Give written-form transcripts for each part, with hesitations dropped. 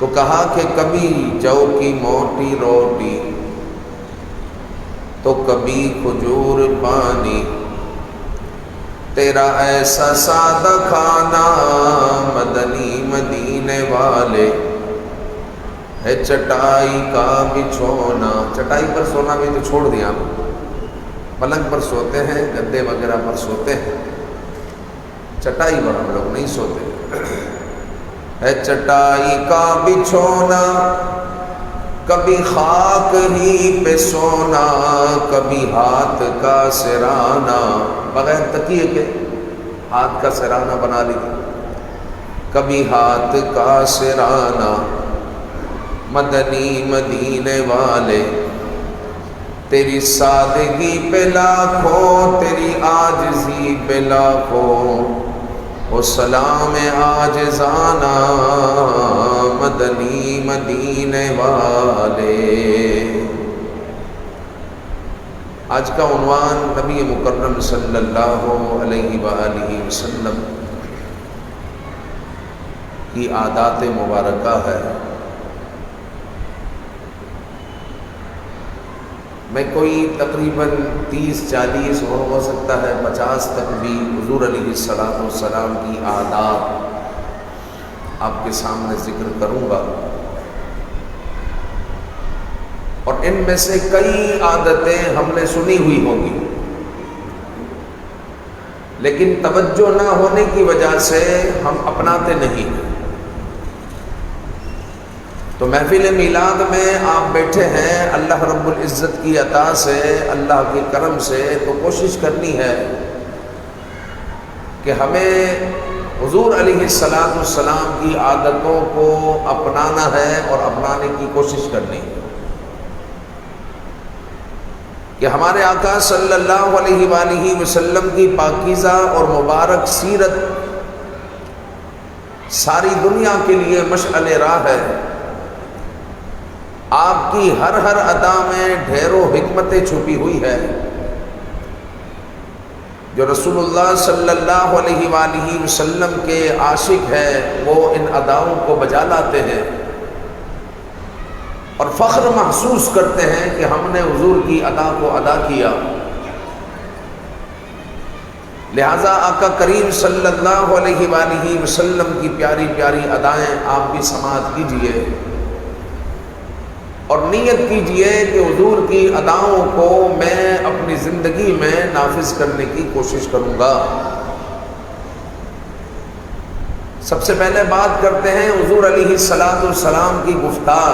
تو کہا کہ کبھی جو کی موٹی روٹی تو کبھی کھجور پانی، تیرا ایسا سادہ کھانا مدنی مدینے والے ہے چٹائی کا بچھونا۔ چٹائی پر سونا بھی تو چھوڑ دیا، پلنگ پر سوتے ہیں، گدے وغیرہ پر سوتے ہیں، چٹائی پر ہم لوگ نہیں سوتے۔ ہے چٹائی کا بچھونا، کبھی خاک ہی پہ سونا، کبھی ہاتھ کا سرانا، بغیر تکیے کے ہاتھ کا سرانا بنا لیا، کبھی ہاتھ کا سرانا مدنی مدینے والے، تیری سادگی پہ لاکھوں، تیری عاجزی پہ لاکھوں، وہ سلام عاجزانہ مدنی مدینے والے۔ آج کا عنوان نبی مکرم صلی اللہ علیہ وآلہ وسلم کی عادات مبارکہ ہے۔ میں کوئی تقریباً 30-40 ہو سکتا ہے 50 تک بھی حضور علیہ السلام کی عادات آپ کے سامنے ذکر کروں گا، اور ان میں سے کئی عادتیں ہم نے سنی ہوئی ہوں گی، لیکن توجہ نہ ہونے کی وجہ سے ہم اپناتے نہیں ہیں۔ تو محفل میلاد میں آپ بیٹھے ہیں، اللہ رب العزت کی عطا سے، اللہ کے کرم سے، تو کوشش کرنی ہے کہ ہمیں حضور علیہ السلام کی عادتوں کو اپنانا ہے اور اپنانے کی کوشش کرنی ہے، کہ ہمارے آقا صلی اللہ علیہ وآلہ وسلم کی پاکیزہ اور مبارک سیرت ساری دنیا کے لیے مشعل راہ ہے۔ آپ کی ہر ادا میں ڈھیروں حکمتیں چھپی ہوئی ہے۔ جو رسول اللہ صلی اللہ علیہ وآلہ وسلم کے عاشق ہیں وہ ان اداؤں کو بجا لاتے ہیں اور فخر محسوس کرتے ہیں کہ ہم نے حضور کی ادا کو ادا کیا۔ لہذا آقا کریم صلی اللہ علیہ وآلہ وسلم کی پیاری پیاری ادائیں آپ بھی سماعت کیجئے اور نیت کیجئے کہ حضور کی اداؤں کو میں اپنی زندگی میں نافذ کرنے کی کوشش کروں گا۔ سب سے پہلے بات کرتے ہیں حضور علیہ السلام کی گفتار۔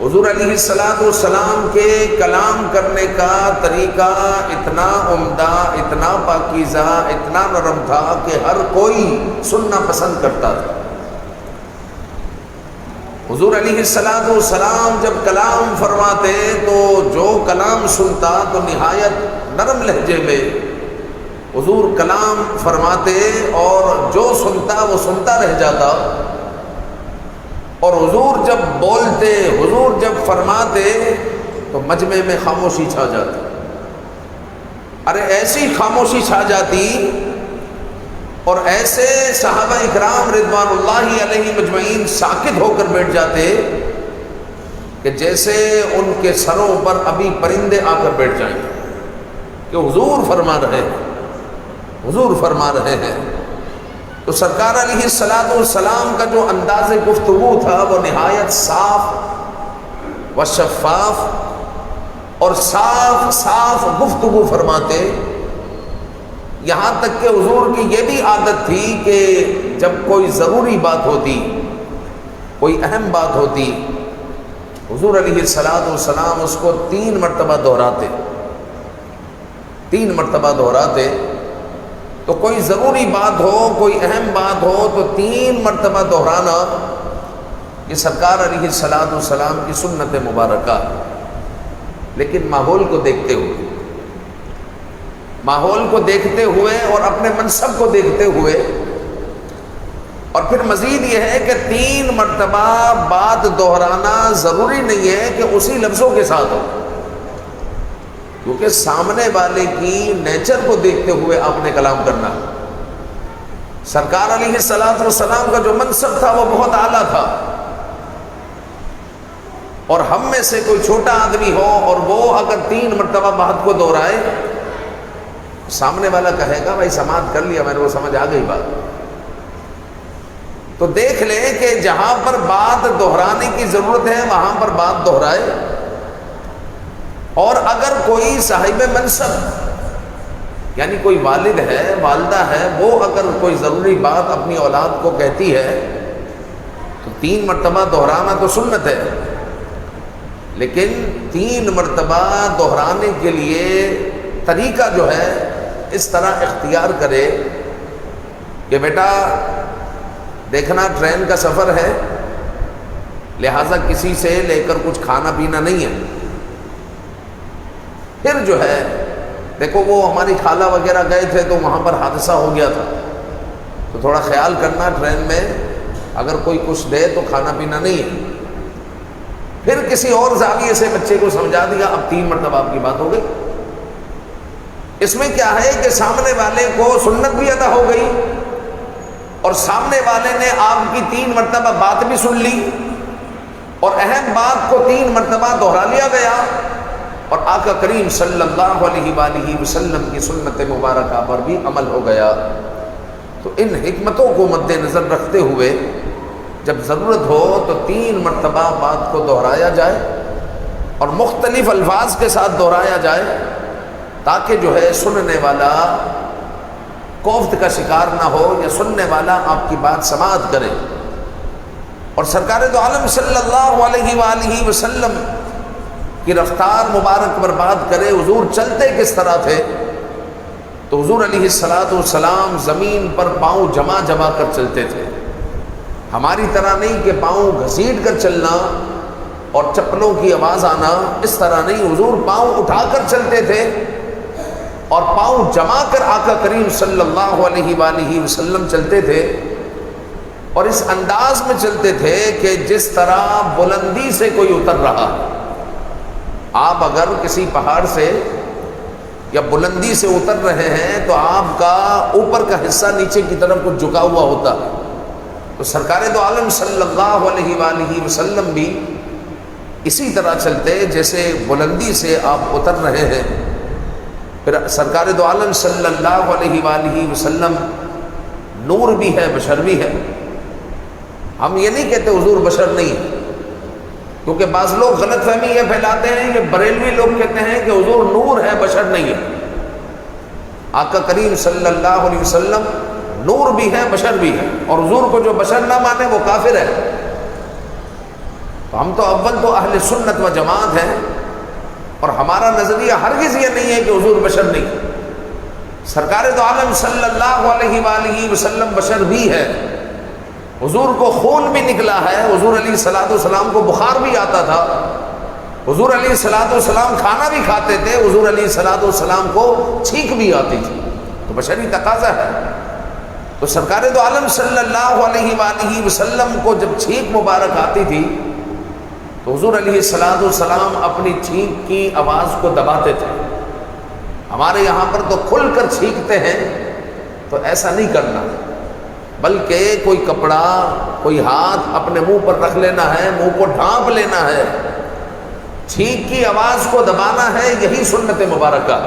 حضور علیہ السلام کے کلام کرنے کا طریقہ اتنا عمدہ، اتنا پاکیزہ، اتنا نرم تھا کہ ہر کوئی سننا پسند کرتا تھا۔ حضور علیہ السلام جب کلام فرماتے تو جو کلام سنتا تو نہایت نرم لہجے میں حضور کلام فرماتے، اور جو سنتا وہ سنتا رہ جاتا، اور حضور جب بولتے، حضور جب فرماتے تو مجمع میں خاموشی چھا جاتی۔ ارے ایسی خاموشی چھا جاتی اور ایسے صحابہ اکرام رضوان اللہ علیہ مجمعین ساکت ہو کر بیٹھ جاتے کہ جیسے ان کے سروں پر ابھی پرندے آ کر بیٹھ جائیں کہ حضور فرما رہے ہیں، حضور فرما رہے ہیں۔ تو سرکار علیہ السلام کا جو انداز گفتگو تھا وہ نہایت صاف و شفاف، اور صاف گفتگو فرماتے، یہاں تک کہ حضور کی یہ بھی عادت تھی کہ جب کوئی ضروری بات ہوتی، کوئی اہم بات ہوتی، حضور علیہ السلام اس کو 3 مرتبہ دہراتے، 3 مرتبہ دہراتے۔ تو کوئی ضروری بات ہو، کوئی اہم بات ہو تو 3 مرتبہ دہرانا یہ سرکار علیہ السلام کی سنت مبارکہ۔ لیکن ماحول کو دیکھتے ہوئے، ماحول کو دیکھتے ہوئے اور اپنے منصب کو دیکھتے ہوئے، اور پھر مزید یہ ہے کہ 3 مرتبہ بات دہرانا ضروری نہیں ہے کہ اسی لفظوں کے ساتھ ہو، کیونکہ سامنے والے کی نیچر کو دیکھتے ہوئے آپ نے کلام کرنا۔ سرکار علیہ الصلوۃ والسلام کا جو منصب تھا وہ بہت اعلیٰ تھا، اور ہم میں سے کوئی چھوٹا آدمی ہو اور وہ اگر 3 مرتبہ بات کو دہرائے، سامنے والا کہے گا بھائی سماعت کر لیا میں نے، وہ سمجھ آ گئی بات۔ تو دیکھ لیں کہ جہاں پر بات دہرانے کی ضرورت ہے وہاں پر بات دہرائے، اور اگر کوئی صاحب منصب یعنی کوئی والد ہے، والدہ ہے، وہ اگر کوئی ضروری بات اپنی اولاد کو کہتی ہے تو 3 مرتبہ دہرانا تو سنت ہے، لیکن 3 مرتبہ دہرانے کے لیے طریقہ جو ہے اس طرح اختیار کرے کہ بیٹا دیکھنا ٹرین کا سفر ہے، لہٰذا کسی سے لے کر کچھ کھانا پینا نہیں ہے۔ پھر جو ہے دیکھو وہ ہماری خالہ وغیرہ گئے تھے تو وہاں پر حادثہ ہو گیا تھا، تو تھوڑا خیال کرنا ٹرین میں اگر کوئی کچھ دے تو کھانا پینا نہیں ہے۔ پھر کسی اور زاویے سے بچے کو سمجھا دیا، اب 3 مرتبہ آپ کی بات ہو گئی۔ اس میں کیا ہے کہ سامنے والے کو سنت بھی ادا ہو گئی، اور سامنے والے نے آپ کی 3 مرتبہ بات بھی سن لی، اور اہم بات کو 3 مرتبہ دہرا لیا گیا، اور آقا کریم صلی اللہ علیہ وآلہ وسلم کی سنت مبارکہ پر بھی عمل ہو گیا۔ تو ان حکمتوں کو مد نظر رکھتے ہوئے جب ضرورت ہو تو 3 مرتبہ بات کو دہرایا جائے، اور مختلف الفاظ کے ساتھ دہرایا جائے، تاکہ جو ہے سننے والا کوفت کا شکار نہ ہو، یا سننے والا آپ کی بات سماعت کرے۔ اور سرکار دو عالم صلی اللہ علیہ وآلہ وسلم کی رفتار مبارک پر بات کرے، حضور چلتے کس طرح تھے؟ تو حضور علیہ الصلوۃ والسلام زمین پر پاؤں جما جما کر چلتے تھے، ہماری طرح نہیں کہ پاؤں گھسیٹ کر چلنا اور چپلوں کی آواز آنا، اس طرح نہیں، حضور پاؤں اٹھا کر چلتے تھے، اور پاؤں جما کر آقا کریم صلی اللہ علیہ وآلہ وسلم چلتے تھے، اور اس انداز میں چلتے تھے کہ جس طرح بلندی سے کوئی اتر رہا۔ آپ اگر کسی پہاڑ سے یا بلندی سے اتر رہے ہیں تو آپ کا اوپر کا حصہ نیچے کی طرف کچھ جھکا ہوا ہوتا ہے، تو سرکار دو عالم صلی اللہ علیہ وآلہ وسلم بھی اسی طرح چلتے جیسے بلندی سے آپ اتر رہے ہیں۔ پھر سرکار دو عالم صلی اللہ علیہ وآلہ وسلم نور بھی ہے، بشر بھی ہے۔ ہم یہ نہیں کہتے حضور بشر نہیں ہے، کیونکہ بعض لوگ غلط فہمی یہ پھیلاتے ہیں کہ بریلوی لوگ کہتے ہیں کہ حضور نور ہے، بشر نہیں ہے۔ آقا کریم صلی اللہ علیہ وسلم نور بھی ہے، بشر بھی ہے، اور حضور کو جو بشر نہ مانے وہ کافر ہے۔ تو ہم تو اول تو اہل سنت و جماعت ہیں، اور ہمارا نظریہ ہرگز یہ نہیں ہے کہ حضور بشر نہیں۔ سرکار دو عالم صلی اللہ علیہ وآلہ وسلم بشر بھی ہے، حضور کو خون بھی نکلا ہے، حضور علیہ الصلوۃ والسلام کو بخار بھی آتا تھا، حضور علیہ الصلوۃ والسلام کھانا بھی کھاتے تھے، حضور علیہ الصلوۃ والسلام کو چھینک بھی آتی تھی، تو بشری تقاضا ہے۔ تو سرکار دو عالم صلی اللہ علیہ وآلہ وسلم کو جب چھینک مبارک آتی تھی تو حضور علیہ الصلوۃ والسلام اپنی چھینک کی آواز کو دباتے تھے۔ ہمارے یہاں پر تو کھل کر چھینکتے ہیں، تو ایسا نہیں کرنا، بلکہ کوئی کپڑا، کوئی ہاتھ اپنے منہ پر رکھ لینا ہے، منہ کو ڈھانپ لینا ہے، چھینک کی آواز کو دبانا ہے، یہی سنت مبارکہ،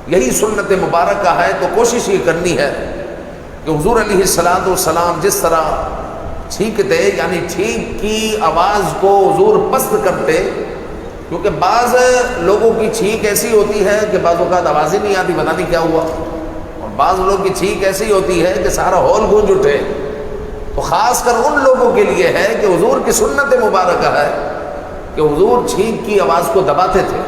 یہی سنت مبارکہ ہے۔ تو کوشش یہ کرنی ہے کہ حضور علیہ الصلوۃ والسلام جس طرح چھینکتے، یعنی چھینک کی آواز کو حضور پست کرتے، کیونکہ بعض لوگوں کی چھینک ایسی ہوتی ہے کہ بعض اوقات آواز ہی نہیں آتی، پتہ نہیں کیا ہوا، اور بعض لوگوں کی چھینک ایسی ہوتی ہے کہ سارا ہال گونج اٹھے۔ تو خاص کر ان لوگوں کے لیے ہے کہ حضور کی سنت مبارکہ ہے کہ حضور چھینک کی آواز کو دباتے تھے،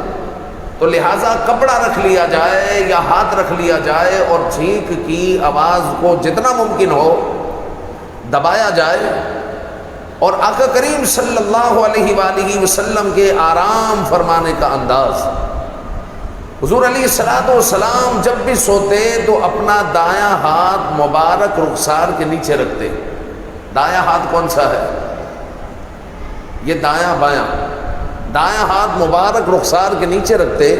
تو لہٰذا کپڑا رکھ لیا جائے یا ہاتھ رکھ لیا جائے اور چھینک کی آواز کو جتنا ممکن ہو دبایا جائے، اور آقا کریم صلی اللہ علیہ وآلہ وسلم کے آرام فرمانے کا انداز۔ حضور علیہ الصلوۃ والسلام جب بھی سوتے تو اپنا دایاں ہاتھ مبارک رخسار کے نیچے رکھتے۔ دایاں ہاتھ کون سا ہے؟ یہ دایاں بایاں، دایاں ہاتھ مبارک رخسار کے نیچے رکھتے،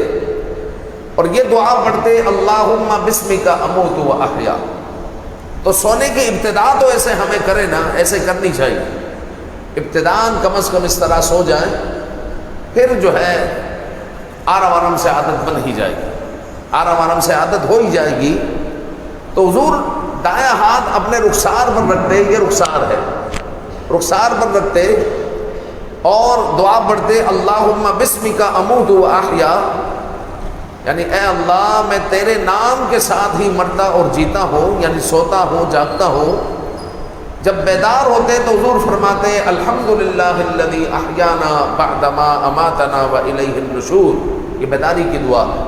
اور یہ دعا پڑھتے اللہم بسمک اموت و احیا۔ تو سونے کی ابتدا تو ایسے ہمیں کرے نا، ایسے کرنی چاہیے، ابتداً کم از کم اس طرح سو جائیں، پھر جو ہے آرام آرام سے عادت بن ہی جائے گی، آرام آرام سے عادت ہو ہی جائے گی۔ تو حضور دایاں ہاتھ اپنے رخسار پر رکھتے، یہ رخسار ہے، رخسار پر رکھتے اور دعا پڑھتے اللہم بسمک اموت و احیا، یعنی اے اللہ میں تیرے نام کے ساتھ ہی مرتا اور جیتا ہوں، یعنی سوتا ہوں جاگتا ہوں۔ جب بیدار ہوتے تو حضور فرماتے الحمدللہ الذی احیانا بعدما اماتنا والیہ النشور، یہ بیداری کی دعا ہے۔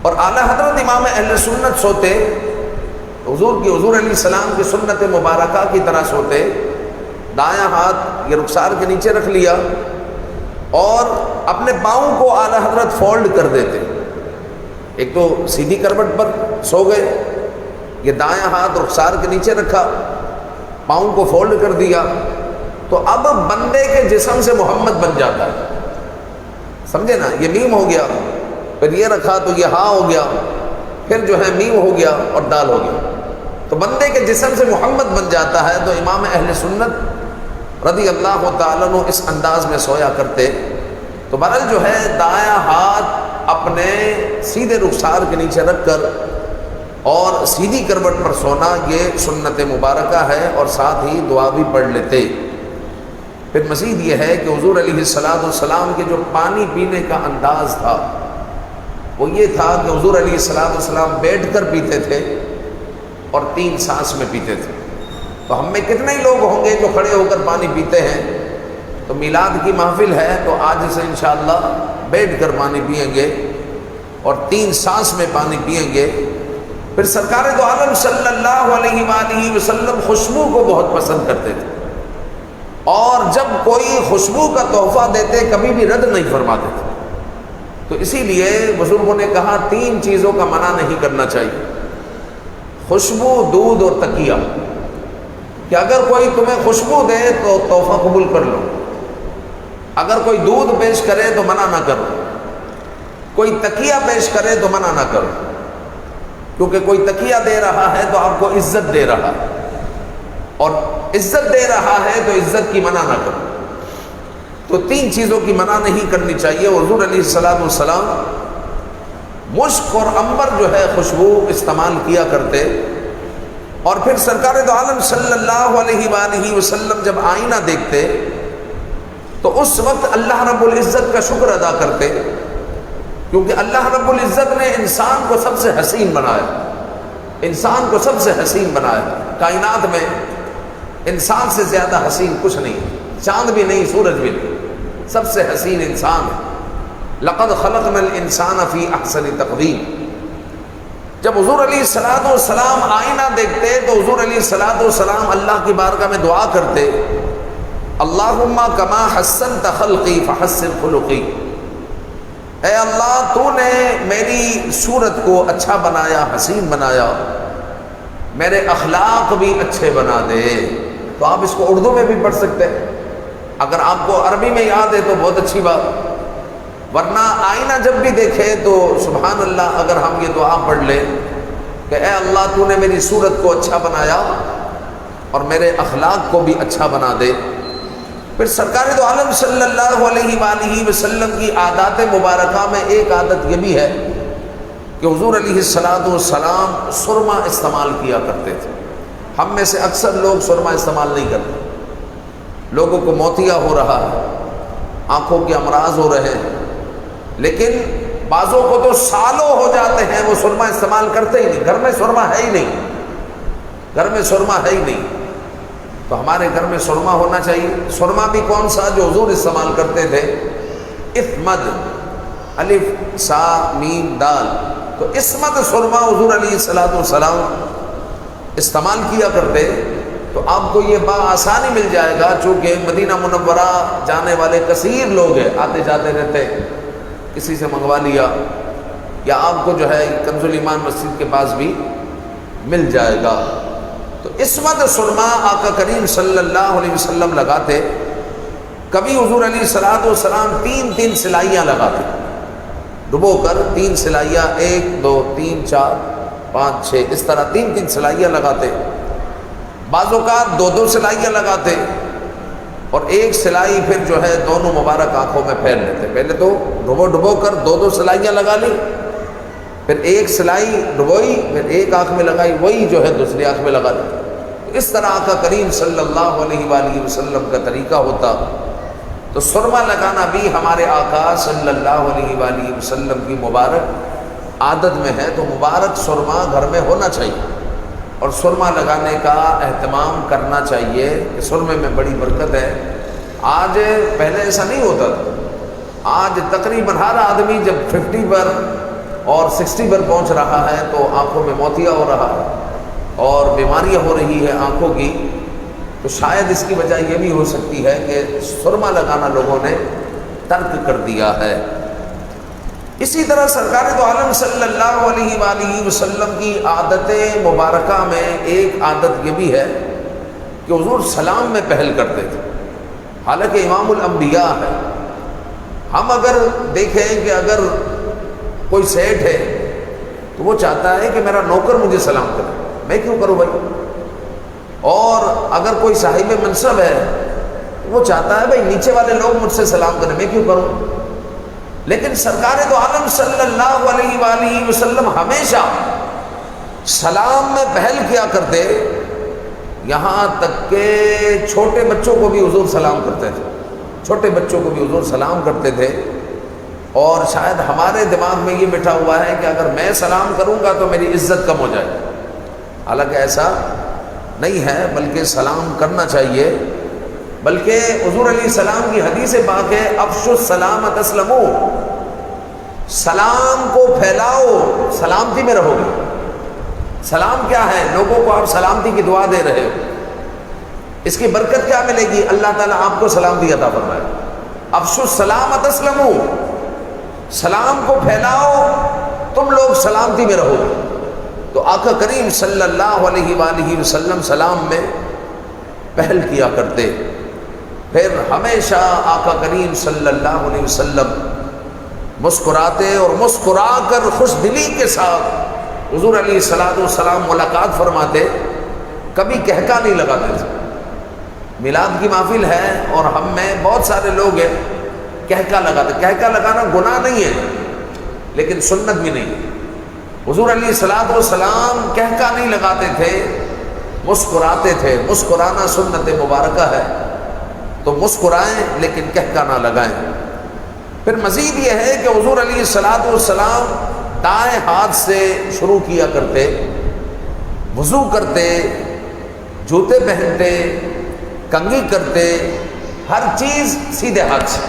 اور اعلیٰ حضرت امام اہل سنت سوتے حضور علیہ السلام کی سنت مبارکہ کی طرح سوتے، دایاں ہاتھ یہ رخسار کے نیچے رکھ لیا اور اپنے پاؤں کو اعلیٰ حضرت فولڈ کر دیتے، ایک تو سیدھی کروٹ پر سو گئے، یہ دایاں ہاتھ رخسار کے نیچے رکھا، پاؤں کو فولڈ کر دیا، تو اب بندے کے جسم سے محمد بن جاتا ہے، سمجھے نا، یہ میم ہو گیا، پھر یہ رکھا تو یہ ہاں ہو گیا، پھر جو ہے میم ہو گیا اور دال ہو گیا، تو بندے کے جسم سے محمد بن جاتا ہے۔ تو امام اہل سنت رضی اللہ تعالیٰ عنہ اس انداز میں سویا کرتے۔ تو بہرحال جو ہے دایاں ہاتھ اپنے سیدھے رخسار کے نیچے رکھ کر اور سیدھی کروٹ پر سونا یہ سنت مبارکہ ہے، اور ساتھ ہی دعا بھی پڑھ لیتے۔ پھر مزید یہ ہے کہ حضور علیہ السلام کے جو پانی پینے کا انداز تھا وہ یہ تھا کہ حضور علیہ السلام بیٹھ کر پیتے تھے اور 3 سانس میں پیتے تھے۔ تو ہم میں کتنے ہی لوگ ہوں گے جو کھڑے ہو کر پانی پیتے ہیں؟ تو میلاد کی محفل ہے تو آج سے انشاءاللہ بیٹھ کر پانی پئیں گے اور 3 سانس میں پانی پئیں گے۔ پھر سرکار دو عالم صلی اللہ علیہ وآلہ وسلم خوشبو کو بہت پسند کرتے تھے، اور جب کوئی خوشبو کا تحفہ دیتے کبھی بھی رد نہیں فرماتے تھے۔ تو اسی لیے بزرگوں نے کہا 3 چیزوں کا منع نہیں کرنا چاہیے، خوشبو، دودھ اور تکیہ، کہ اگر کوئی تمہیں خوشبو دے تو تحفہ قبول کر لو، اگر کوئی دودھ پیش کرے تو منع نہ کرو، کوئی تکیہ پیش کرے تو منع نہ کرو، کیونکہ کوئی تکیہ دے رہا ہے تو آپ کو عزت دے رہا ہے، اور عزت دے رہا ہے تو عزت کی منع نہ کرو۔ تو 3 چیزوں کی منع نہیں کرنی چاہیے۔ حضور علیہ السلام مشک اور عنبر جو ہے خوشبو استعمال کیا کرتے، اور پھر سرکار دو عالم صلی اللہ علیہ وآلہ وسلم جب آئینہ دیکھتے تو اس وقت اللہ رب العزت کا شکر ادا کرتے، کیونکہ اللہ رب العزت نے انسان کو سب سے حسین بنایا، انسان کو سب سے حسین بنایا۔ کائنات میں انسان سے زیادہ حسین کچھ نہیں، چاند بھی نہیں، سورج بھی نہیں، سب سے حسین انسان ہے۔ لقد خلقنا الانسان فی احسن تقویم۔ جب حضور علیہ السلام آئینہ دیکھتے تو حضور علیہ السلام اللہ کی بارگاہ میں دعا کرتے اللہم کما حسنت خلقی فحسن خلقی، اے اللہ تو نے میری صورت کو اچھا بنایا، حسین بنایا، میرے اخلاق بھی اچھے بنا دے۔ تو آپ اس کو اردو میں بھی پڑھ سکتے ہیں، اگر آپ کو عربی میں یاد ہے تو بہت اچھی بات، ورنہ آئینہ جب بھی دیکھے تو سبحان اللہ اگر ہم یہ دعا پڑھ لیں کہ اے اللہ تو نے میری صورت کو اچھا بنایا اور میرے اخلاق کو بھی اچھا بنا دے۔ پھر سرکار دو عالم صلی اللہ علیہ وآلہ وسلم کی عادات مبارکہ میں ایک عادت یہ بھی ہے کہ حضور علیہ السلام سرما استعمال کیا کرتے تھے۔ ہم میں سے اکثر لوگ سرما استعمال نہیں کرتے، لوگوں کو موتیا ہو رہا ہے، آنکھوں کے امراض ہو رہے ہیں، لیکن بعضوں کو تو سالوں ہو جاتے ہیں وہ سرما استعمال کرتے ہی نہیں، گھر میں سرما ہے ہی نہیں، گھر میں سرما ہے ہی نہیں۔ تو ہمارے گھر میں سرما ہونا چاہیے۔ سرما بھی کون سا؟ جو حضور استعمال کرتے تھے، اسمد، الف سا میم دال، تو اسمد سرما حضور علیہ السلام استعمال کیا کرتے۔ تو آپ کو یہ بآسانی مل جائے گا، چونکہ مدینہ منورہ جانے والے کثیر لوگ ہیں، آتے جاتے رہتے، کسی سے منگوا لیا، یا آپ کو جو ہے کنز الایمان مسجد کے پاس بھی مل جائے گا۔ تو اسمد سرما آقا کریم صلی اللہ علیہ وسلم لگاتے۔ کبھی حضور علیہ السلام 3 سلائیاں لگاتے، ڈبو کر 3 سلائیاں، 1 2 3 4، 5 6 اس طرح 3 3 سلائیاں لگاتے، بعض اوقات 2 2 سلائیاں لگاتے، اور ایک سلائی پھر جو ہے دونوں مبارک آنکھوں میں پھیر لیتے۔ پہلے تو ڈبو کر 2 2 سلائیاں لگا لی، پھر ایک سلائی ڈبوئی، پھر ایک آنکھ میں لگائی، وہی جو ہے دوسری آنکھ میں لگا دی۔ اس طرح آقا کریم صلی اللہ علیہ وآلہ وسلم کا طریقہ ہوتا۔ تو سرما لگانا بھی ہمارے آقا صلی اللہ علیہ وآلہ وسلم کی مبارک عادت میں ہے، تو مبارک سرما گھر میں ہونا چاہیے، اور سرما لگانے کا اہتمام کرنا چاہیے کہ سرمے میں بڑی برکت ہے۔ آج پہلے ایسا نہیں ہوتا تھا، آج تقریباً ہر آدمی جب 50 پر اور 60 پر پہنچ رہا ہے تو آنکھوں میں موتیا ہو رہا ہے اور بیماریاں ہو رہی ہے آنکھوں کی۔ تو شاید اس کی وجہ یہ بھی ہو سکتی ہے کہ سرما لگانا لوگوں نے ترک کر دیا ہے۔ اسی طرح سرکار دو عالم صلی اللہ علیہ وآلہ وسلم کی عادت مبارکہ میں ایک عادت یہ بھی ہے کہ حضور سلام میں پہل کرتے تھے، حالانکہ امام الانبیاء ہے۔ ہم اگر دیکھیں کہ اگر کوئی سیٹ ہے تو وہ چاہتا ہے کہ میرا نوکر مجھے سلام کرے، میں کیوں کروں بھائی؟ اور اگر کوئی صاحب منصب ہے تو وہ چاہتا ہے بھائی نیچے والے لوگ مجھ سے سلام کریں، میں کیوں کروں؟ لیکن سرکار دو عالم صلی اللہ علیہ وآلہ وسلم ہمیشہ سلام میں پہل کیا کرتے، یہاں تک کہ چھوٹے بچوں کو بھی حضور سلام کرتے تھے، چھوٹے بچوں کو بھی حضور سلام کرتے تھے۔ اور شاید ہمارے دماغ میں یہ بیٹھا ہوا ہے کہ اگر میں سلام کروں گا تو میری عزت کم ہو جائے، حالانکہ ایسا نہیں ہے، بلکہ سلام کرنا چاہیے۔ بلکہ حضور علیہ السلام کی حدیث پاک ہے افشوا السلام تسلموا، سلام کو پھیلاؤ، سلامتی میں رہو گے۔ سلام کیا ہے؟ لوگوں کو آپ سلامتی کی دعا دے رہے ہو، اس کی برکت کیا ملے گی؟ اللہ تعالیٰ آپ کو سلامتی عطا فرمائے۔ افشوا السلام تسلموا، سلام کو پھیلاؤ، تم لوگ سلامتی میں رہو گے۔ تو آقا کریم صلی اللہ علیہ وآلہ وسلم سلام میں پہل کیا کرتے۔ پھر ہمیشہ آقا کریم صلی اللہ علیہ وسلم مسکراتے، اور مسکرا کر خوش دلی کے ساتھ حضور علیہ السلام ملاقات فرماتے، کبھی کہکا نہیں لگاتے تھے۔ میلاد کی محفل ہے اور ہم میں بہت سارے لوگ ہیں کہکا لگاتے۔ کہکا لگانا گناہ نہیں ہے لیکن سنت بھی نہیں ہے۔ حضور علیہ السلام کہکا نہیں لگاتے تھے، مسکراتے تھے۔ مسکرانا سنت مبارکہ ہے، تو مسکرائیں لیکن کہکا نہ لگائیں۔ پھر مزید یہ ہے کہ حضور علیہ السلام دائیں ہاتھ سے شروع کیا کرتے، وضو کرتے، جوتے پہنتے، کنگھی کرتے، ہر چیز سیدھے ہاتھ سے۔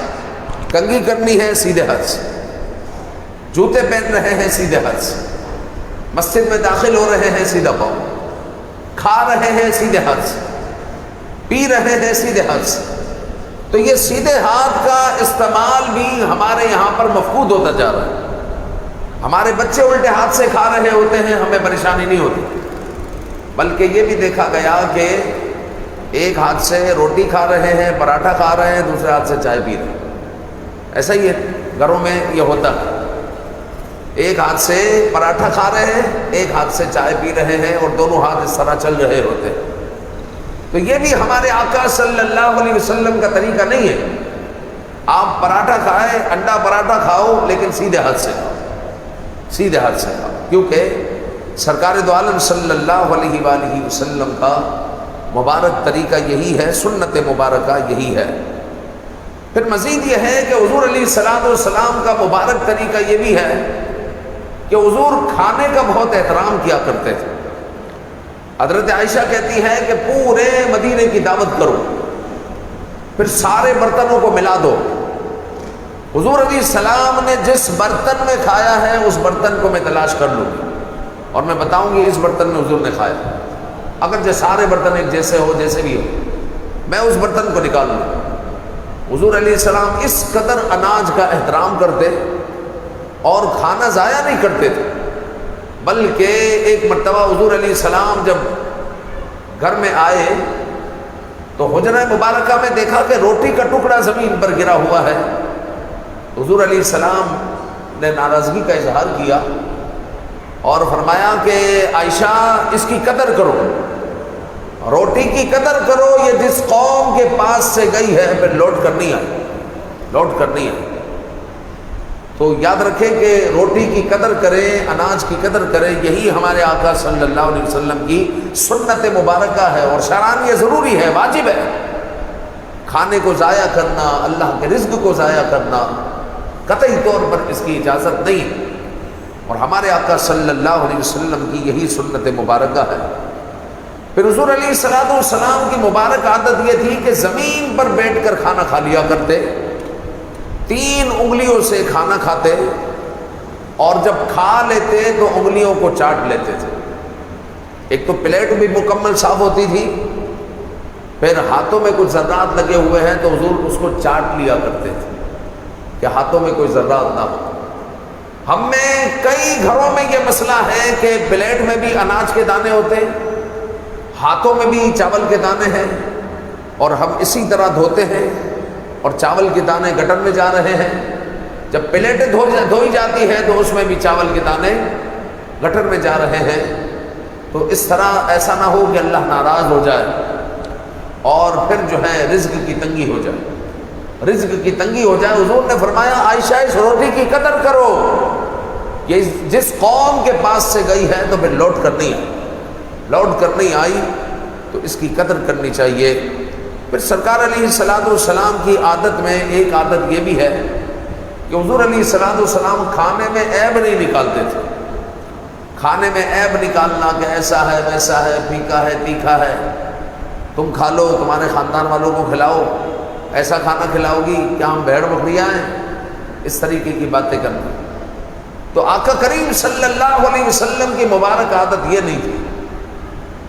کنگھی کرنی ہے سیدھے ہاتھ سے، جوتے پہن رہے ہیں سیدھے ہاتھ سے، مسجد میں داخل ہو رہے ہیں سیدھا پاؤں، کھا رہے ہیں سیدھے ہاتھ سے، پی رہے ہیں سیدھے ہاتھ سے۔ تو یہ سیدھے ہاتھ کا استعمال بھی ہمارے یہاں پر مفقود ہوتا جا رہا ہے۔ ہمارے بچے الٹے ہاتھ سے کھا رہے ہوتے ہیں، ہمیں پریشانی نہیں ہوتی، بلکہ یہ بھی دیکھا گیا کہ ایک ہاتھ سے روٹی کھا رہے ہیں، پراٹھا کھا رہے ہیں، دوسرے ہاتھ سے چائے پی رہے ہیں۔ ایسا ہی ہے، گھروں میں یہ ہوتا ہے، ایک ہاتھ سے پراٹھا کھا رہے ہیں، ایک ہاتھ سے چائے پی رہے ہیں، اور دونوں ہاتھ اس طرح چل رہے ہوتے ہیں۔ تو یہ بھی ہمارے آقا صلی اللہ علیہ وسلم کا طریقہ نہیں ہے۔ آپ پراٹھا کھائیں، انڈا پراٹھا کھاؤ، لیکن سیدھے ہاتھ سے کھاؤ، سیدھے ہاتھ سے کھاؤ، کیونکہ سرکار دو عالم صلی اللہ علیہ وآلہ وسلم کا مبارک طریقہ یہی ہے، سنت مبارکہ یہی ہے۔ پھر مزید یہ ہے کہ حضور علیہ السلام کا مبارک طریقہ یہ بھی ہے کہ حضور کھانے کا بہت احترام کیا کرتے تھے۔ حضرت عائشہ کہتی ہے کہ پورے مدینے کی دعوت کرو، پھر سارے برتنوں کو ملا دو، حضور علیہ السلام نے جس برتن میں کھایا ہے اس برتن کو میں تلاش کر لوں گی اور میں بتاؤں گی اس برتن میں حضور نے کھایا۔ اگر جو سارے برتن ایک جیسے ہو، جیسے بھی ہو، میں اس برتن کو نکال لوں۔ حضور علیہ السلام اس قدر اناج کا احترام کرتے اور کھانا ضائع نہیں کرتے تھے، بلکہ ایک مرتبہ حضور علیہ السلام جب گھر میں آئے تو حجرہ مبارکہ میں دیکھا کہ روٹی کا ٹکڑا زمین پر گرا ہوا ہے۔ حضور علیہ السلام نے ناراضگی کا اظہار کیا اور فرمایا کہ عائشہ اس کی قدر کرو، روٹی کی قدر کرو، یہ جس قوم کے پاس سے گئی ہے پھر لوٹ کر نہیں آئی، لوٹ کر نہیں آئی۔ تو یاد رکھیں کہ روٹی کی قدر کریں، اناج کی قدر کریں، یہی ہمارے آقا صلی اللہ علیہ وسلم کی سنت مبارکہ ہے، اور شرعاً یہ ضروری ہے، واجب ہے۔ کھانے کو ضائع کرنا، اللہ کے رزق کو ضائع کرنا قطعی طور پر اس کی اجازت نہیں، اور ہمارے آقا صلی اللہ علیہ وسلم کی یہی سنت مبارکہ ہے۔ پھر حضور علیہ السلام کی مبارک عادت یہ تھی کہ زمین پر بیٹھ کر کھانا کھا لیا کرتے، 3 انگلیوں سے کھانا کھاتے، اور جب کھا لیتے تو انگلیوں کو چاٹ لیتے تھے۔ ایک تو پلیٹ بھی مکمل صاف ہوتی تھی، پھر ہاتھوں میں کچھ ذرات لگے ہوئے ہیں تو حضور اس کو چاٹ لیا کرتے تھے کہ ہاتھوں میں کوئی ذرات نہ ہو۔ ہم میں کئی گھروں میں یہ مسئلہ ہے کہ پلیٹ میں بھی اناج کے دانے ہوتے ہیں، ہاتھوں میں بھی چاول کے دانے ہیں، اور ہم اسی طرح دھوتے ہیں اور چاول کے دانے گٹر میں جا رہے ہیں۔ جب پلیٹیں دھوئی جاتی ہیں تو اس میں بھی چاول کے دانے گٹر میں جا رہے ہیں۔ تو اس طرح ایسا نہ ہو کہ اللہ ناراض ہو جائے اور پھر جو ہے رزق کی تنگی ہو جائے، رزق کی تنگی ہو جائے۔ حضور نے فرمایا عائشہ اس روٹی کی قدر کرو، یہ جس قوم کے پاس سے گئی ہے تو پھر لوٹ کر نہیں آئی، لوٹ کر نہیں آئی، تو اس کی قدر کرنی چاہیے۔ پھر سرکار علیہ السلام کی عادت میں ایک عادت یہ بھی ہے کہ حضور علیہ السلام کھانے میں عیب نہیں نکالتے تھے۔ کھانے میں عیب نکالنا کہ ایسا ہے ویسا ہے، پھیکا ہے تیکھا ہے، تم کھا لو، تمہارے خاندان والوں کو کھلاؤ، ایسا کھانا کھلاؤ گی کہ ہم بھیڑ بکریاں ہیں، اس طریقے کی باتیں کرنا۔ تو آقا کریم صلی اللہ علیہ وسلم کی مبارک عادت یہ نہیں تھی،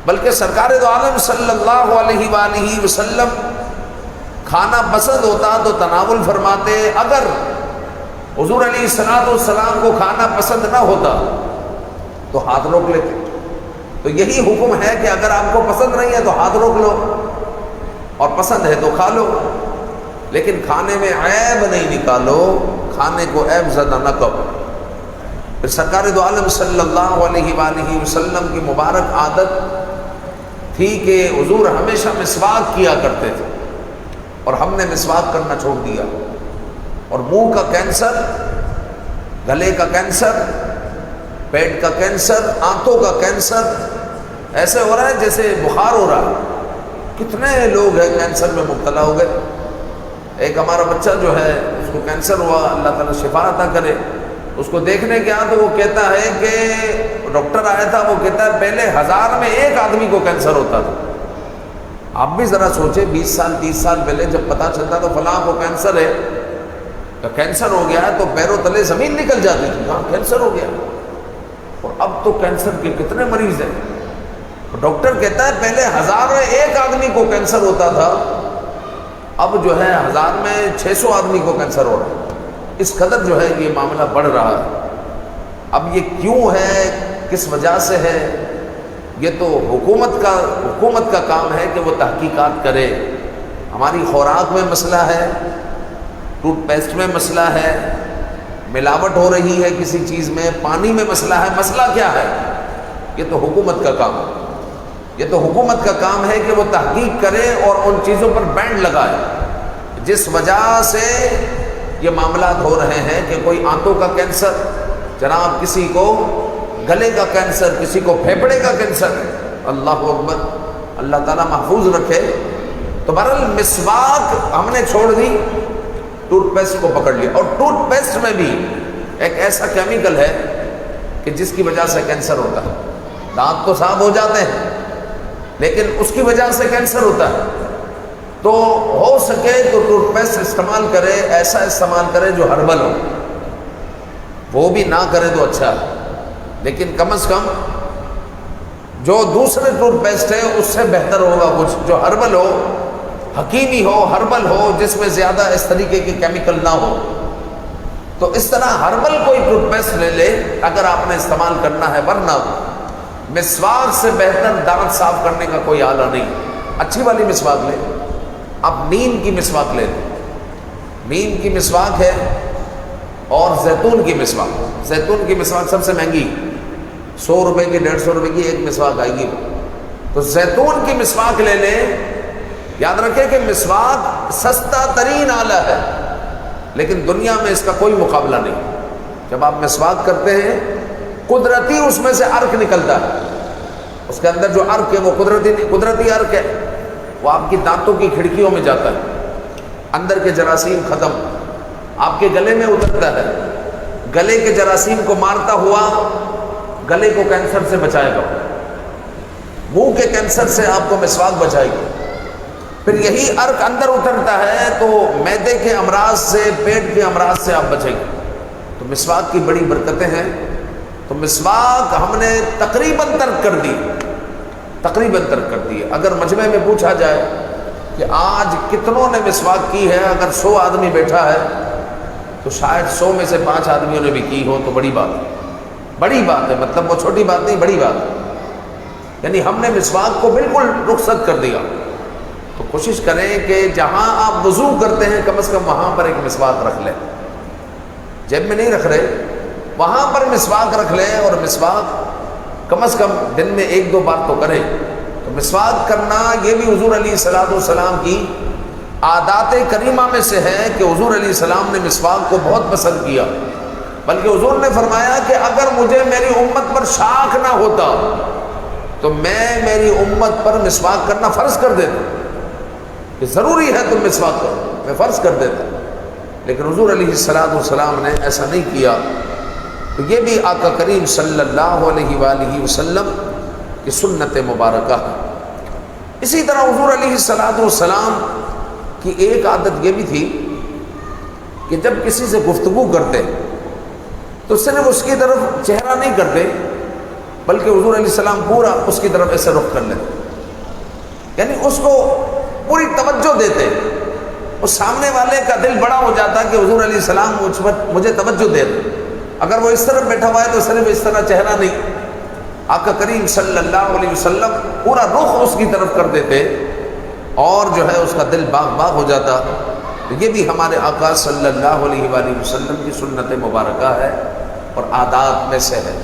بلکہ سرکار دو عالم صلی اللہ علیہ وآلہ وسلم کھانا پسند ہوتا تو تناول فرماتے، اگر حضور علیہ السلام کو کھانا پسند نہ ہوتا تو ہاتھ روک لیتے۔ تو یہی حکم ہے کہ اگر آپ کو پسند نہیں ہے تو ہاتھ روک لو، اور پسند ہے تو کھا لو، لیکن کھانے میں عیب نہیں نکالو، کھانے کو عیب زدہ نہ کرو۔ پھر سرکار دو عالم صلی اللہ علیہ وآلہ وسلم کی مبارک عادت تھی کہ حضور ہمیشہ مسواک کیا کرتے تھے، اور ہم نے مسواک کرنا چھوڑ دیا، اور منہ کا کینسر، گلے کا کینسر، پیٹ کا کینسر، آنتوں کا کینسر ایسے ہو رہا ہے جیسے بخار ہو رہا ہے۔ کتنے لوگ ہیں کینسر میں مبتلا ہو گئے۔ ایک ہمارا بچہ جو ہے اس کو کینسر ہوا، اللہ تعالیٰ شفا عطا کرے، اس کو دیکھنے گیا تو وہ کہتا ہے کہ ڈاکٹر آیا تھا، وہ کہتا ہے پہلے 1000 میں 1 آدمی کو کینسر ہوتا تھا۔ آپ بھی ذرا سوچیں 20 سال 30 سال پہلے جب پتہ چلتا تو فلاں کو کینسر ہے، تو کینسر ہو گیا ہے تو پیروں تلے زمین نکل جاتی تھی، ہاں کینسر ہو گیا۔ اور اب تو کینسر کے کتنے مریض ہیں۔ ڈاکٹر کہتا ہے پہلے 1000 میں 1 آدمی کو کینسر ہوتا تھا، اب جو ہے 1000 میں 600 آدمی کو کینسر ہو رہا ہے۔ اس قدر جو ہے یہ معاملہ بڑھ رہا ہے۔ اب یہ کیوں ہے، کس وجہ سے ہے، یہ تو حکومت کا کام ہے کہ وہ تحقیقات کرے۔ ہماری خوراک میں مسئلہ ہے، ٹوتھ پیسٹ میں مسئلہ ہے، ملاوٹ ہو رہی ہے کسی چیز میں، پانی میں مسئلہ ہے، مسئلہ کیا ہے؟ یہ تو حکومت کا کام ہے، یہ تو حکومت کا کام ہے کہ وہ تحقیق کرے اور ان چیزوں پر بینڈ لگائے جس وجہ سے یہ معاملات ہو رہے ہیں کہ کوئی آنتوں کا کینسر، جناب کسی کو گلے کا کینسر، کسی کو پھیپھڑے کا کینسر، اللہ اکبر، اللہ تعالیٰ محفوظ رکھے۔ تو بہرحال مسواک ہم نے چھوڑ دی، ٹوتھ پیسٹ کو پکڑ لیا، اور ٹوتھ پیسٹ میں بھی ایک ایسا کیمیکل ہے کہ جس کی وجہ سے کینسر ہوتا ہے۔ دانت تو صاف ہو جاتے ہیں لیکن اس کی وجہ سے کینسر ہوتا ہے۔ تو ہو سکے تو ٹوتھ پیسٹ استعمال کرے، ایسا استعمال کرے جو ہربل ہو، وہ بھی نہ کرے تو اچھا ہے، لیکن کم از کم جو دوسرے ٹوتھ پیسٹ ہے اس سے بہتر ہوگا کچھ جو ہربل ہو، حکیمی ہو، ہربل ہو، جس میں زیادہ اس طریقے کے کیمیکل نہ ہو۔ تو اس طرح ہربل کوئی ٹوتھ پیسٹ لے لے اگر آپ نے استعمال کرنا ہے، ورنہ مسواک سے بہتر دانت صاف کرنے کا کوئی آلہ نہیں۔ اچھی والی مسواک لے، اب نیم کی مسواک لے لیں، نیم کی مسواک ہے، اور زیتون کی مسواک، زیتون کی مسواک سب سے مہنگی، 100 روپے کی 150 روپے کی ایک مسواک آئے گی. تو زیتون کی مسواک لے لیں. یاد رکھیں کہ مسواک سستا ترین آلہ ہے، لیکن دنیا میں اس کا کوئی مقابلہ نہیں. جب آپ مسواک کرتے ہیں قدرتی اس میں سے عرق نکلتا ہے. اس کے اندر جو عرق ہے وہ قدرتی عرق ہے، وہ آپ کی دانتوں کی کھڑکیوں میں جاتا ہے، اندر کے جراثیم ختم، آپ کے گلے میں اترتا ہے، گلے کے جراثیم کو مارتا ہوا گلے کو کینسر سے بچائے گا، منہ کے کینسر سے آپ کو مسواک بچائے گی. پھر یہی عرق اندر اترتا ہے تو معدے کے امراض سے، پیٹ کے امراض سے آپ بچیں گے. تو مسواک کی بڑی برکتیں ہیں. تو مسواک ہم نے تقریباً ترک کر دی، تقریباً ترک کر دی. اگر مجمع میں پوچھا جائے کہ آج کتنوں نے مسواک کی ہے، اگر 100 آدمی بیٹھا ہے تو شاید 100 میں سے 5 آدمیوں نے بھی کی ہو، تو بڑی بات ہے. بڑی بات ہے، مطلب وہ چھوٹی بات نہیں، بڑی بات ہے. یعنی ہم نے مسواک کو بالکل رخصت کر دیا. تو کوشش کریں کہ جہاں آپ وضو کرتے ہیں کم از کم وہاں پر ایک مسواک رکھ لیں. جیب میں نہیں رکھ رہے، وہاں پر مسواک رکھ لیں. اور مسواک کم از کم دن میں 1-2 بار تو کریں. تو مسواک کرنا یہ بھی حضور علیہ السلام کی عادات کریمہ میں سے ہے کہ حضور علیہ السلام نے مسواک کو بہت پسند کیا. بلکہ حضور نے فرمایا کہ اگر مجھے میری امت پر شاخ نہ ہوتا تو میں میری امت پر مسواک کرنا فرض کر دیتا کہ ضروری ہے تم مسواک کرو، میں فرض کر دیتا. لیکن حضور علیہ السلام نے ایسا نہیں کیا. تو یہ بھی آقا کریم صلی اللہ علیہ وآلہ وسلم کی سنت مبارکہ ہے. اسی طرح حضور علیہ السلام کی ایک عادت یہ بھی تھی کہ جب کسی سے گفتگو کرتے تو صرف اس کی طرف چہرہ نہیں کرتے، بلکہ حضور علیہ السلام پورا اس کی طرف ایسے رخ کر لیتے، یعنی اس کو پوری توجہ دیتے. اس سامنے والے کا دل بڑا ہو جاتا کہ حضور علیہ السلام مجھے توجہ دے دے. اگر وہ اس طرف بیٹھا ہوا ہے تو صرف اس طرح چہرہ نہیں، آقا کریم صلی اللہ علیہ وسلم پورا رخ اس کی طرف کر دیتے اور جو ہے اس کا دل باغ باغ ہو جاتا. یہ بھی ہمارے آقا صلی اللہ علیہ وآلہ وسلم کی سنت مبارکہ ہے اور عادات میں سے ہے.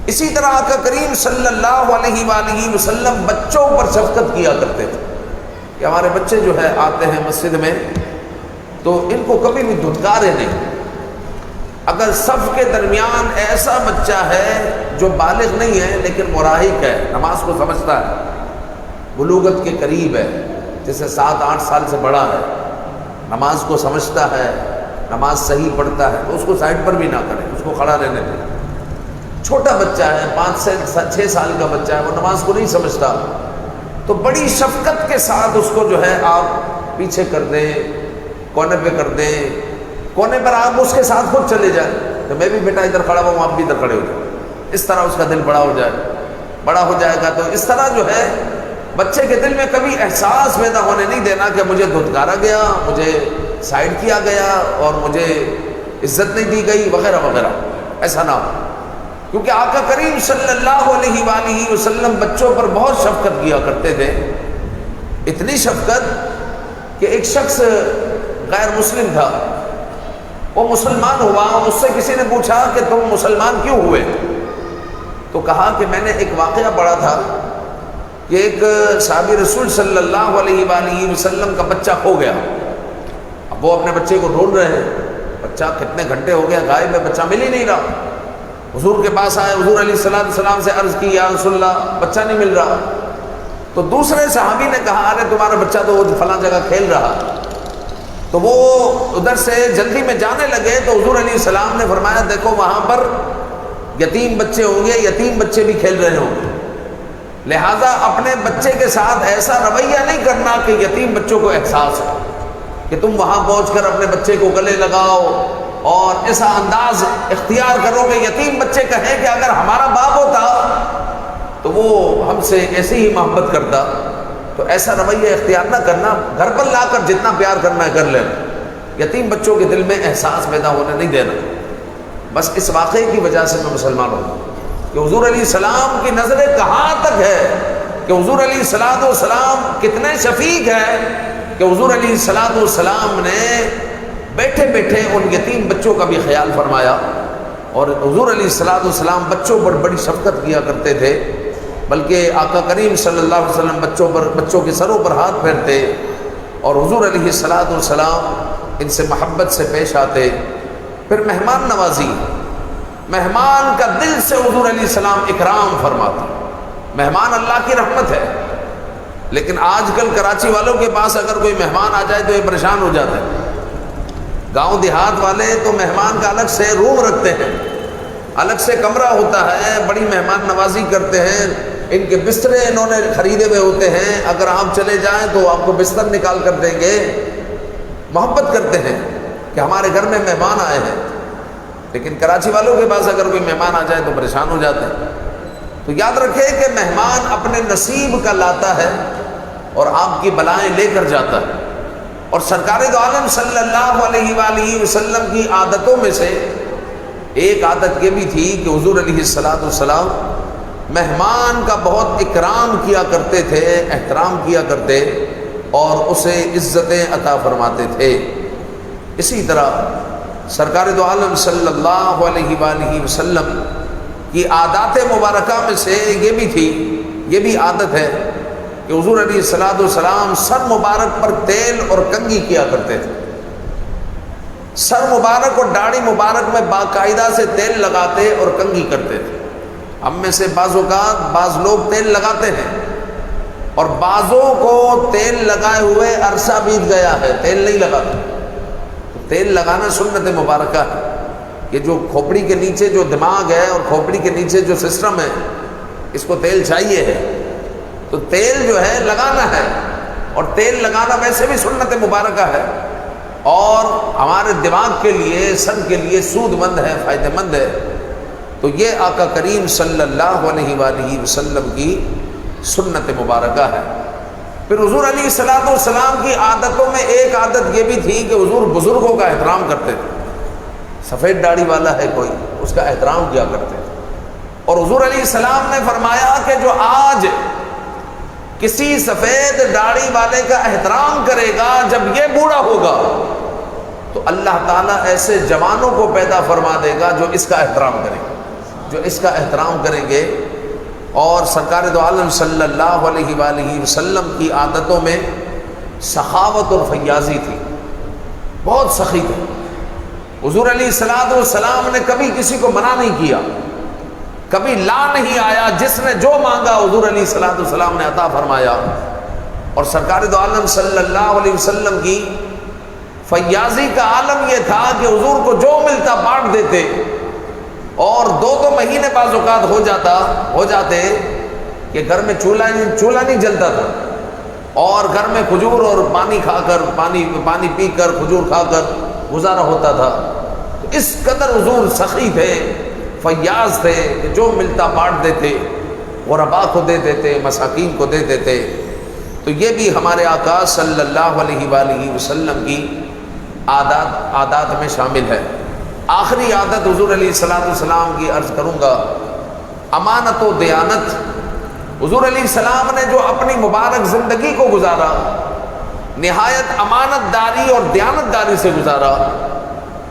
اسی طرح آقا کریم صلی اللہ علیہ وآلہ وسلم بچوں پر شفقت کیا کرتے تھے کہ ہمارے بچے جو ہے آتے ہیں مسجد میں تو ان کو کبھی بھی دھتکارے نہیں. اگر صف کے درمیان ایسا بچہ ہے جو بالغ نہیں ہے لیکن مراہق ہے، نماز کو سمجھتا ہے، بلوغت کے قریب ہے، جیسے 7-8 سال سے بڑا ہے، نماز کو سمجھتا ہے، نماز صحیح پڑھتا ہے، تو اس کو سائڈ پر بھی نہ کریں، اس کو کھڑا رہنے دیں. چھوٹا بچہ ہے، 5 سے 6 سال کا بچہ ہے، وہ نماز کو نہیں سمجھتا، تو بڑی شفقت کے ساتھ اس کو جو ہے آپ پیچھے کر دیں، کونے پہ کر دیں. کونے پر آپ اس کے ساتھ خود چلے جائیں تو میں بھی بیٹا ادھر کھڑا ہوا ہوں، آپ بھی ادھر کھڑے ہو جائیں. اس طرح اس کا دل بڑا ہو جائے گا. تو اس طرح جو ہے بچے کے دل میں کبھی احساس پیدا ہونے نہیں دینا کہ مجھے دھتکارا گیا، مجھے سائڈ کیا گیا اور مجھے عزت نہیں دی گئی وغیرہ وغیرہ. ایسا نہ ہو، کیونکہ آقا کریم صلی اللہ علیہ وآلہ وسلم بچوں پر بہت شفقت کیا کرتے تھے. اتنی شفقت کہ ایک شخص غیر مسلم تھا، وہ مسلمان ہوا، اس سے کسی نے پوچھا کہ تم مسلمان کیوں ہوئے؟ تو کہا کہ میں نے ایک واقعہ پڑھا تھا کہ ایک صحابی رسول صلی اللہ علیہ وآلہ وسلم کا بچہ کھو گیا. اب وہ اپنے بچے کو ڈھونڈ رہے ہیں، بچہ کتنے گھنٹے ہو گیا غائب ہے، بچہ مل ہی نہیں رہا. حضور کے پاس آئے، حضور علیہ السلام سے عرض کی یا رسول اللہ بچہ نہیں مل رہا. تو دوسرے صحابی نے کہا ارے تمہارا بچہ تو وہ فلاں جگہ کھیل رہا. تو وہ ادھر سے جلدی میں جانے لگے تو حضور علیہ السلام نے فرمایا دیکھو وہاں پر یتیم بچے ہوں گے، یتیم بچے بھی کھیل رہے ہوں گے، لہٰذا اپنے بچے کے ساتھ ایسا رویہ نہیں کرنا کہ یتیم بچوں کو احساس ہو کہ تم وہاں پہنچ کر اپنے بچے کو گلے لگاؤ اور ایسا انداز اختیار کرو کہ یتیم بچے کہیں کہ اگر ہمارا باپ ہوتا تو وہ ہم سے ایسی ہی محبت کرتا. تو ایسا رویہ اختیار نہ کرنا، گھر پر لا کر جتنا پیار کرنا ہے کر لینا، یتیم بچوں کے دل میں احساس پیدا ہونے نہیں دینا. بس اس واقعے کی وجہ سے میں مسلمان ہوں کہ حضور علیہ السلام کی نظریں کہاں تک ہے، کہ حضور علیہ السلام کتنے شفیق ہیں کہ حضور علیہ السلام نے بیٹھے بیٹھے ان یتیم بچوں کا بھی خیال فرمایا. اور حضور علیہ الصلوۃ والسلام بچوں پر بڑی شفقت کیا کرتے تھے، بلکہ آقا کریم صلی اللہ علیہ وسلم بچوں کے سروں پر ہاتھ پھیرتے اور حضور علیہ الصلوۃ والسلام ان سے محبت سے پیش آتے۔ پھر مہمان نوازی، مہمان کا دل سے حضور علیہ السلام اکرام فرماتے۔ مہمان اللہ کی رحمت ہے، لیکن آج کل کراچی والوں کے پاس اگر کوئی مہمان آ جائے تو یہ پریشان ہو جاتا ہے۔ گاؤں دیہات والے تو مہمان کا الگ سے روم رکھتے ہیں، الگ سے کمرہ ہوتا ہے، بڑی مہمان نوازی کرتے ہیں، ان کے بسترے انہوں نے خریدے ہوئے ہوتے ہیں، اگر آپ چلے جائیں تو آپ کو بستر نکال کر دیں گے، محبت کرتے ہیں کہ ہمارے گھر میں مہمان آئے ہیں۔ لیکن کراچی والوں کے پاس اگر کوئی مہمان آ جائے تو پریشان ہو جاتے ہیں۔ تو یاد رکھیں کہ مہمان اپنے نصیب کا لاتا ہے اور آپ کی بلائیں لے کر جاتا ہے۔ اور سرکار دو عالم صلی اللہ علیہ وآلہ وسلم کی عادتوں میں سے ایک عادت یہ بھی تھی کہ حضور علیہ الصلوۃ والسلام مہمان کا بہت اکرام کیا کرتے تھے، احترام کیا کرتے اور اسے عزتیں عطا فرماتے تھے۔ اسی طرح سرکار دو عالم صلی اللہ علیہ وآلہ وسلم کی عادات مبارکہ میں سے یہ بھی تھی، یہ بھی عادت ہے کہ حضور علیہ الصلوۃ والسلام سر مبارک پر تیل اور کنگھی کیا کرتے تھے۔ سر مبارک اور داڑھی مبارک میں باقاعدہ سے تیل لگاتے اور کنگھی کرتے تھے۔ ہم میں سے بعض اوقات بعض لوگ تیل لگاتے ہیں اور بعضوں کو تیل لگائے ہوئے عرصہ بیت گیا ہے، تیل نہیں لگاتے۔ تو تیل لگانا سنت مبارکہ ہے۔ یہ جو کھوپڑی کے نیچے جو دماغ ہے اور کھوپڑی کے نیچے جو سسٹم ہے، اس کو تیل چاہیے ہے، تو تیل جو ہے لگانا ہے، اور تیل لگانا ویسے بھی سنت مبارکہ ہے اور ہمارے دماغ کے لیے، سر کے لیے سود مند ہے، فائدہ مند ہے۔ تو یہ آقا کریم صلی اللہ علیہ وآلہ وسلم کی سنت مبارکہ ہے۔ پھر حضور علیہ الصلوۃ والسلام کی عادتوں میں ایک عادت یہ بھی تھی کہ حضور بزرگوں کا احترام کرتے تھے۔ سفید داڑھی والا ہے کوئی، اس کا احترام کیا کرتے تھے۔ اور حضور علیہ السلام نے فرمایا کہ جو آج کسی سفید داڑھی والے کا احترام کرے گا، جب یہ بوڑھا ہوگا تو اللہ تعالیٰ ایسے جوانوں کو پیدا فرما دے گا جو اس کا احترام کریں گے، جو اس کا احترام کریں گے۔ اور سرکار دو عالم صلی اللہ علیہ وآلہ وسلم کی عادتوں میں سخاوت اور فیاضی تھی، بہت سخی تھے۔ حضور علیہ الصلوۃ والسلام نے کبھی کسی کو منع نہیں کیا، کبھی لا نہیں آیا، جس نے جو مانگا حضور علیہ الصلوۃ والسلام نے عطا فرمایا۔ اور سرکار دو عالم صلی اللہ علیہ وسلم کی فیاضی کا عالم یہ تھا کہ حضور کو جو ملتا بانٹ دیتے، اور 2 مہینے بعض اوقات ہو جاتے کہ گھر میں چولہا نہیں جلتا تھا، اور گھر میں کھجور اور پانی کھا کر پانی پی کر کھجور کھا کر گزارا ہوتا تھا۔ تو اس قدر حضور سخی تھے، فیاض تھے کہ جو ملتا بانٹ دیتے، غرباء کو دے دیتے، مساکین کو دے دیتے۔ تو یہ بھی ہمارے آقا صلی اللہ علیہ وآلہ وسلم کی عادات میں شامل ہے۔ آخری عادت حضور علیہ الصلوۃ والسلام کی عرض کروں گا، امانت و دیانت۔ حضور علیہ السلام نے جو اپنی مبارک زندگی کو گزارا، نہایت امانت داری اور دیانت داری سے گزارا،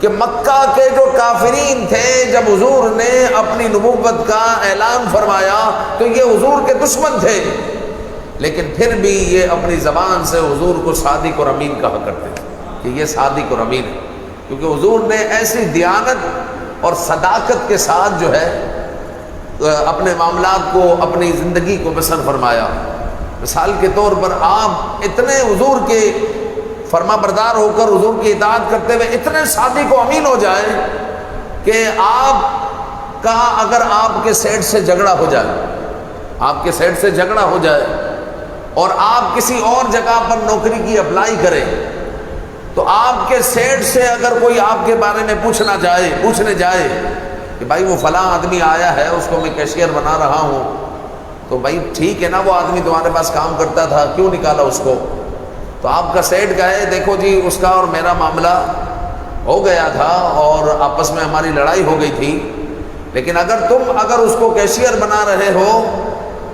کہ مکہ کے جو کافرین تھے جب حضور نے اپنی نبوت کا اعلان فرمایا تو یہ حضور کے دشمن تھے، لیکن پھر بھی یہ اپنی زبان سے حضور کو صادق اور امین کہا کرتے تھے کہ یہ صادق اور امین ہے، کیونکہ حضور نے ایسی دیانت اور صداقت کے ساتھ جو ہے اپنے معاملات کو، اپنی زندگی کو بسر فرمایا۔ مثال کے طور پر آپ اتنے حضور کے فرما بردار ہو کر حضور کی اطاعت کرتے ہوئے اتنے صادق و امین ہو جائیں کہ آپ کا اگر آپ کے سیٹ سے جھگڑا ہو جائے، آپ کے سیٹ سے جھگڑا ہو جائے اور آپ کسی اور جگہ پر نوکری کی اپلائی کریں، تو آپ کے سیٹ سے اگر کوئی آپ کے بارے میں پوچھنے جائے کہ بھائی وہ فلاں آدمی آیا ہے، اس کو میں کیشیئر بنا رہا ہوں، تو بھائی ٹھیک ہے نا، وہ آدمی تمہارے پاس کام کرتا تھا، کیوں نکالا اس کو؟ تو آپ کا سیٹ کہے دیکھو جی اس کا اور میرا معاملہ ہو گیا تھا اور آپس میں ہماری لڑائی ہو گئی تھی، لیکن اگر اس کو کیشیئر بنا رہے ہو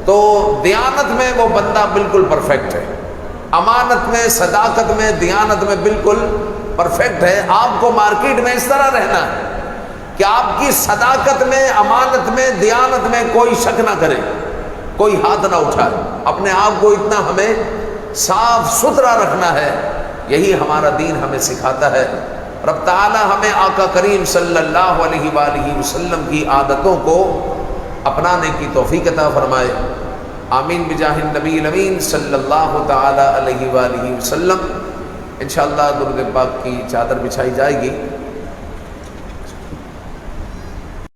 تو دیانت میں وہ بندہ بالکل پرفیکٹ ہے، امانت میں، صداقت میں، دیانت میں بالکل پرفیکٹ ہے۔ آپ کو مارکیٹ میں اس طرح رہنا ہے کہ آپ کی صداقت میں، امانت میں، دیانت میں کوئی شک نہ کرے، کوئی ہاتھ نہ اٹھائے۔ اپنے آپ کو اتنا ہمیں صاف ستھرا رکھنا ہے، یہی ہمارا دین ہمیں سکھاتا ہے۔ رب تعالی ہمیں آقا کریم صلی اللہ علیہ وآلہ وسلم کی عادتوں کو اپنانے کی توفیق عطا فرمائے، آمین بجاہ النبی الامین صلی اللہ تعالی علیہ وآلہ وسلم۔ انشاءاللہ درود پاک کی چادر بچھائی جائے گی۔